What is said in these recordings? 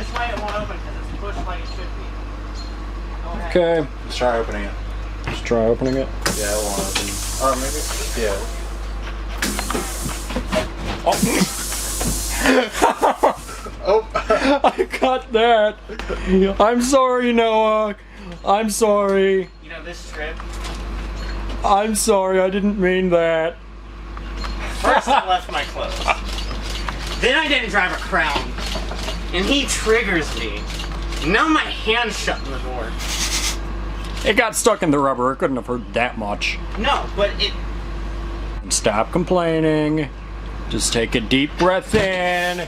This way it won't open because it's pushed like it should be. Okay. Let's try opening it. Just try opening it. Yeah, it won't open. Or maybe. Yeah. Oh. I got that. I'm sorry, Noah. I'm sorry. You know this strip? I'm sorry. I didn't mean that. First I left my clothes. Then I didn't drive a Crown. And he triggers me. Now my hand's shut in the door. It got stuck in the rubber. It couldn't have hurt that much. No, but it... Stop complaining. Just take a deep breath in.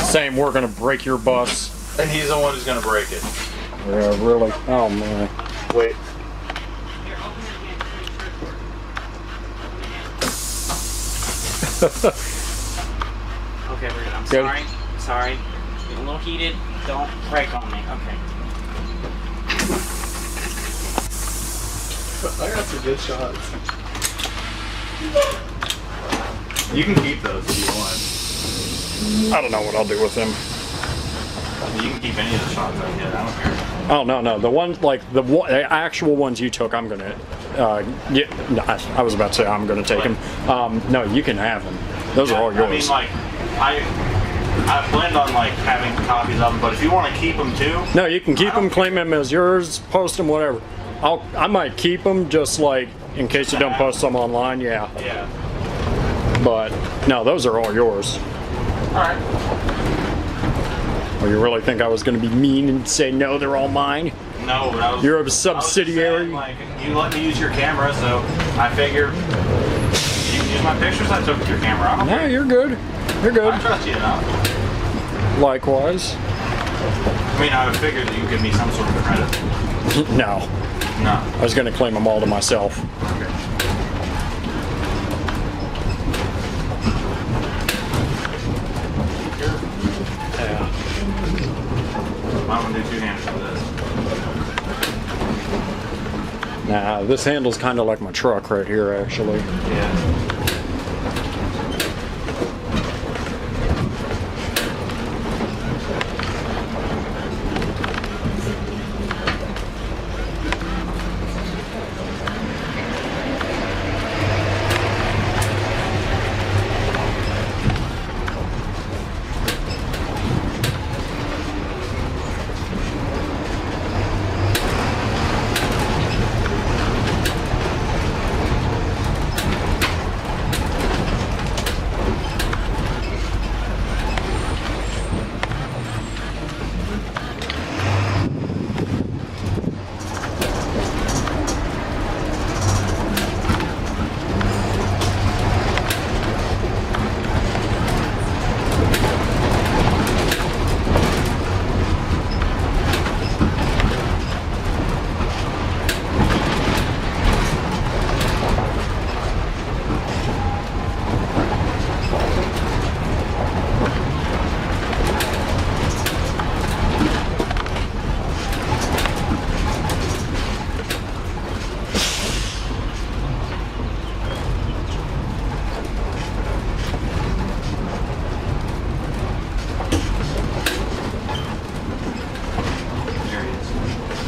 Saying we're gonna break your bus. And he's the one who's gonna break it. Yeah, really? Oh man. Wait. Here, open it again. Okay, we're good. I'm Good. sorry. Sorry. Getting a little heated. Don't break on me. Okay. I got some good shots. You can keep those if you want. I don't know what I'll do with them. You can keep any of the shots I get. I don't care. Oh no, the ones like the actual ones you took, I'm gonna. Yeah, no, I was about to say I'm gonna take them. No, you can have them. Those are all yours. I mean, like, I planned on like having copies of them, but if you want to keep them too. No, you can keep them, claim them as yours, post them, whatever. I might keep them just like in case you don't post them online. Yeah. Yeah. But no, those are all yours. All right. Or you really think I was gonna be mean and say no, they're all mine? No, but I was. You're a I was just subsidiary. saying, like, you let me use your camera, so I figure you can use my pictures I took with your camera. I don't No, care. you're good. You're good. I trust you enough. Likewise. I mean, I would figure that you give me some sort of credit. No, No. I was gonna claim them all to myself. Okay. Yeah. I'm gonna do two hands for this. Nah, this handle's kind of like my truck right here, actually. Yeah.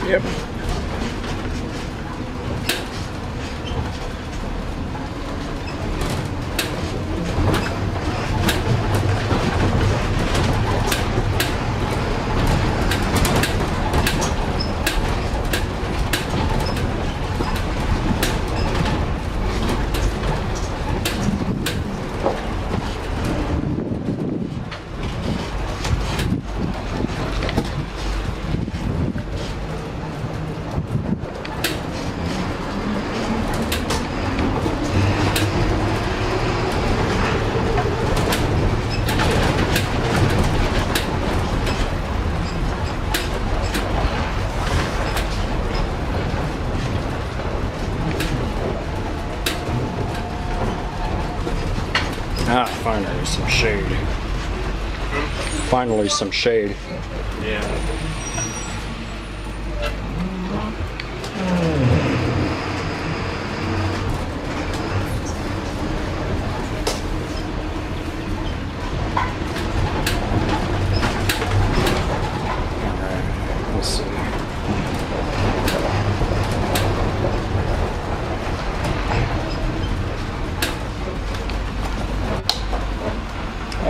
Yep. Ah, finally some shade. Finally some shade. Yeah.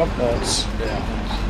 Oh, that's yeah.